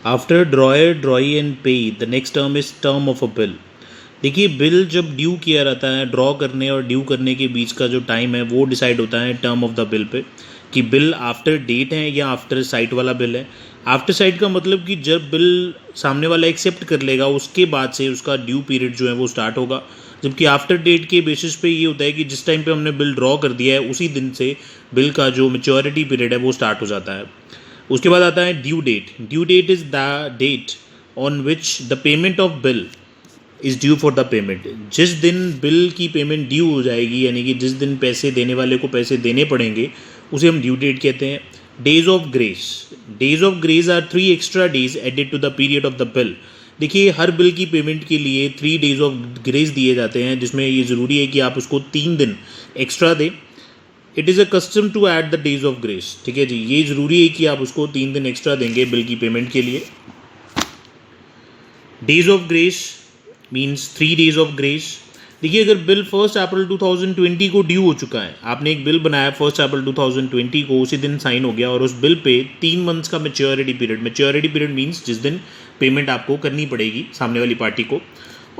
After dryer ड्रॉई and पे the next term is term of a bill. देखिए, bill जब due किया रहता है, ड्रॉ करने और ड्यू करने के बीच का जो टाइम है वो डिसाइड होता है term of the bill pay, कि बिल आफ्टर डेट है या आफ्टर साइट वाला बिल है। आफ्टर साइट का मतलब कि जब बिल सामने वाला एक्सेप्ट कर लेगा उसके बाद से उसका ड्यू पीरियड जो है वो स्टार्ट होगा, जबकि आफ्टर डेट के बेसिस पे ये होता है कि जिस टाइम पे हमने बिल ड्रॉ कर दिया है उसी दिन से बिल का जो मैच्योरिटी पीरियड है वो स्टार्ट हो जाता है। उसके बाद आता है due date. Due date is the date on which the payment of bill is due for the payment. जिस दिन बिल की पेमेंट ड्यू हो जाएगी, यानी कि जिस दिन पैसे देने वाले को पैसे देने पड़ेंगे, उसे हम ड्यू डेट कहते हैं। Days of grace. Days of grace are 3 extra days added to the period of the bill. देखिए, हर बिल की पेमेंट के लिए 3 डेज ऑफ ग्रेस दिए जाते हैं, जिसमें ये ज़रूरी है कि आप उसको 3 दिन एक्स्ट्रा दें। It is a custom to add the days of grace. ठीक है जी, ये ज़रूरी है कि आप उसको 3 दिन एक्स्ट्रा देंगे बिल की पेमेंट के लिए। Days of grace means 3 days of grace. देखिए, अगर बिल 1 अप्रैल 2020 को ड्यू हो चुका है, आपने एक बिल बनाया 1 अप्रैल 2020 को, उसी दिन साइन हो गया और उस बिल पे 3 मंथ्स का मैच्योरिटी पीरियड मीन्स जिस दिन पेमेंट आपको करनी पड़ेगी सामने वाली पार्टी को,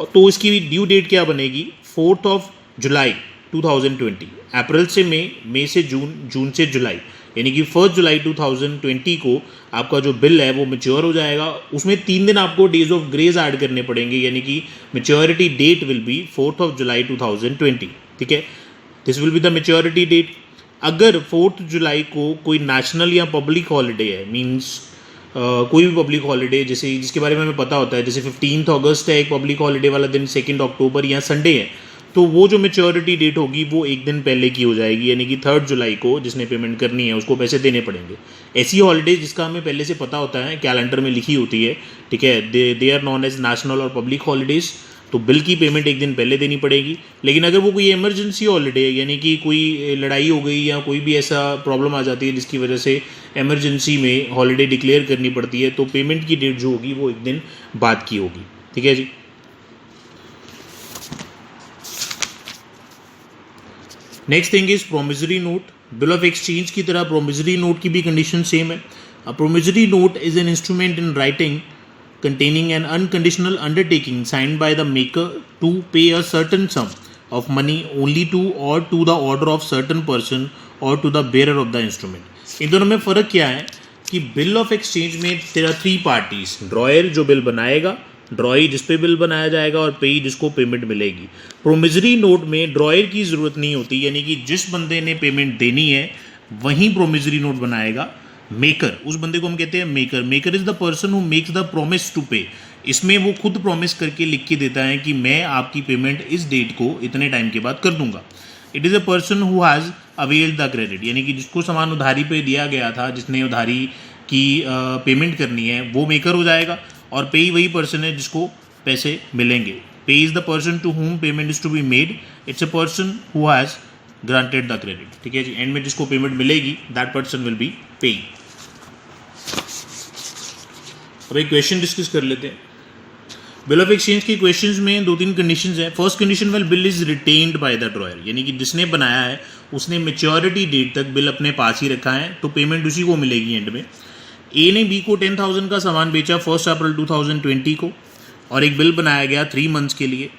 तो इसकी ड्यू डेट क्या बनेगी? 4 जुलाई 2020। अप्रैल से मई से जून से जुलाई, यानी कि 1 जुलाई 2020 को आपका जो बिल है वो मैच्योर हो जाएगा। उसमें 3 दिन आपको डेज ऑफ ग्रेस ऐड करने पड़ेंगे, यानी कि maturity date will be 4 July 2020। ठीक है, this will be the maturity date. अगर 4 जुलाई को कोई नेशनल या पब्लिक हॉलीडे है, मीन्स कोई भी पब्लिक हॉलीडे जैसे जिसके बारे में हमें पता होता है, जैसे 15 अगस्त है एक पब्लिक हॉलीडे वाला दिन, 2 अक्टूबर या संडे है, तो वो जो मैच्योरिटी डेट होगी वो एक दिन पहले की हो जाएगी, यानी कि 3 जुलाई को जिसने पेमेंट करनी है उसको पैसे देने पड़ेंगे। ऐसी हॉलीडेज जिसका हमें पहले से पता होता है, कैलेंडर में लिखी होती है, ठीक है, they are known as national और पब्लिक हॉलीडेज, तो बिल की पेमेंट एक दिन पहले देनी पड़ेगी। लेकिन अगर वो कोई इमरजेंसी हॉलीडे है, यानी कि कोई लड़ाई हो गई या कोई भी ऐसा प्रॉब्लम आ जाती है जिसकी वजह से इमरजेंसी में हॉलीडे डिक्लेयर करनी पड़ती है, तो पेमेंट की डेट जो होगी वो एक दिन बाद की होगी। ठीक है जी। Next thing is promissory note. Bill of exchange की तरह प्रोमिसरी नोट की भी कंडीशन सेम है। A promissory note is an instrument in writing containing an unconditional undertaking signed by the maker to pay a certain sum of money only to or to the order of certain person or to the bearer of the instrument। इन दोनों में फ़र्क क्या है कि bill of exchange में तेरा 3 parties, dryer जो bill बनाएगा, ड्रॉई जिस पे बिल बनाया जाएगा, और पेई जिसको पेमेंट मिलेगी। प्रोमिसरी नोट में ड्रॉयर की ज़रूरत नहीं होती, यानी कि जिस बंदे ने पेमेंट देनी है वहीं प्रोमिसरी नोट बनाएगा। मेकर, उस बंदे को हम कहते हैं maker. Maker is the person who makes the promise to pay. इसमें वो खुद प्रॉमिस करके लिख के देता है कि मैं आपकी पेमेंट इस डेट को इतने टाइम के बाद कर दूंगा। It is a person who has availed the credit, यानी कि जिसको सामान उधारी पे दिया गया था, जिसने उधारी की पेमेंट करनी है, वो मेकर हो जाएगा। और पेई वही पर्सन है जिसको पैसे मिलेंगे। Payee is the person to whom payment is to be made. It's a person who has granted the credit. ठीक है जी, एंड में जिसको पेमेंट मिलेगी दैट पर्सन विल बी पेई। अब एक क्वेश्चन डिस्कस कर लेते हैं। बिल ऑफ एक्सचेंज की क्वेश्चंस में 2-3 कंडीशंस हैं। First condition, well bill is retained by the dryer, यानी कि जिसने बनाया है उसने मैच्योरिटी डेट तक बिल अपने पास ही रखा है, तो पेमेंट उसी को मिलेगी एंड में। ए ने बी को 10,000 का सामान बेचा 1 अप्रैल 2020 को, और एक बिल बनाया गया 3 मंथ्स के लिए।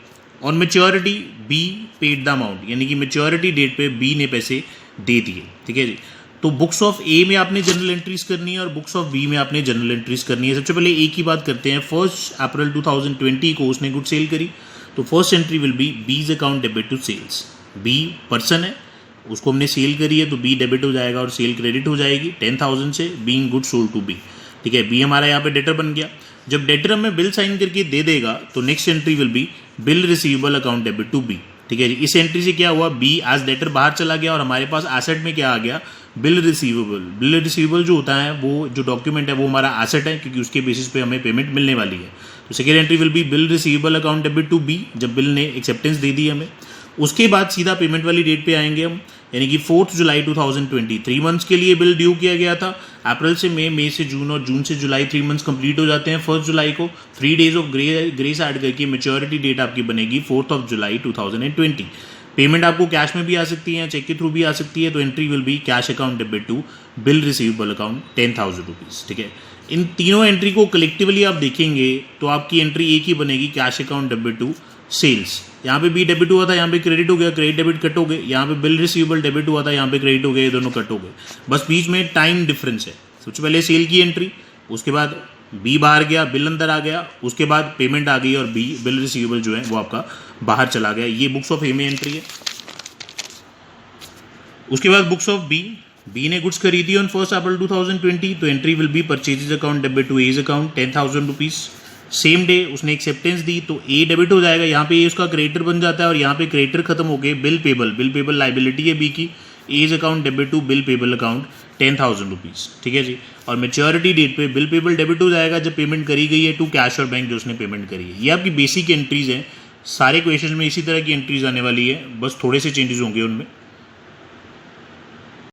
On maturity be paid the amount, यानी कि मैच्योरिटी डेट पे बी ने पैसे दे दिए। ठीक है जी। तो बुक्स ऑफ ए में आपने जनरल एंट्रीज करनी है और बुक्स ऑफ बी में आपने जनरल एंट्रीज करनी है। सबसे पहले ए की बात करते हैं। 1 अप्रैल 2020 को उसने गुड सेल करी, तो first entry will be B's account debit to sales. B person है, उसको हमने सेल करी है, तो बी डेबिट हो जाएगा और सेल क्रेडिट हो जाएगी 10,000 से, being good sold to B. ठीक है, बी हमारा यहाँ पे डेटर बन गया। जब डेटर हमें बिल साइन करके दे देगा तो next entry will be bill receivable account debit to B. ठीक है जी। इस एंट्री से क्या हुआ, बी एज डेटर बाहर चला गया और हमारे पास एसेट में क्या आ गया, बिल रिसीवेबल। बिल रिसीवेबल जो होता है, वो जो डॉक्यूमेंट है वो हमारा एसेट है, क्योंकि उसके बेसिस पे हमें पेमेंट मिलने वाली है। तो second entry will be bill receivable account debit to B, जब बिल ने एक्सेप्टेंस दे दी हमें। उसके बाद सीधा पेमेंट वाली डेट पे आएंगे हम, यानी कि 4 जुलाई 2020। 3 मंथ्स के लिए बिल ड्यू किया गया था। अप्रैल से मई, मई से जून और जून से जुलाई, 3 मंथ्स कंप्लीट हो जाते हैं 1 जुलाई को। 3 डेज ऑफ ग्रेस ऐड करके मैच्योरिटी डेट आपकी बनेगी 4 जुलाई 2020। पेमेंट आपको कैश में भी आ सकती है या चेक के थ्रू भी आ सकती है, तो entry will be cash account debit to bill receivable account 10,000 rupees, ठीक है। इन तीनों एंट्री को कलेक्टिवली आप देखेंगे तो आपकी एंट्री एक ही बनेगी, cash account debit to sales. यहाँ पे बी डेबिट हुआ था, यहाँ पे क्रेडिट हो गया, क्रेडिट डेबिट कट हो गए, यहाँ पे बिल रिसीवेबल डेबिट हुआ था, यहाँ पे क्रेडिट हो गया, ये दोनों कट हो गए, बस बीच में टाइम डिफरेंस है। सबसे पहले सेल की एंट्री, उसके बाद बी बाहर गया, बिल अंदर आ गया, उसके बाद पेमेंट आ गई और बी बिल रिसीवेबल जो है वो आपका बाहर चला गया। ये बुक्स ऑफ ए में एंट्री है। उसके बाद बुक्स ऑफ बी ने गुड्स खरीदी ऑन 1 अप्रैल 2020, तो entry will be purchases account debit to A's account 10,000 rupees. Same day उसने एक्सेप्टेंस दी तो ए डेबिट हो जाएगा, यहाँ पे ए उसका क्रेडिटर बन जाता है और यहाँ पे क्रेडिटर खत्म हो गए, बिल पेबल लाइबिलिटी है बी की, A's account debit to bill payable account 10,000 rupees, ठीक है जी। और मैच्योरिटी डेट पे बिल पेबल डेबिट हो जाएगा जब पेमेंट करी गई है टू कैश और बैंक जो उसने पेमेंट करी है। ये आपकी बेसिक एंट्रीज हैं, सारे क्वेश्चन में इसी तरह की एंट्रीज आने वाली है, बस थोड़े से चेंजेस होंगे उनमें।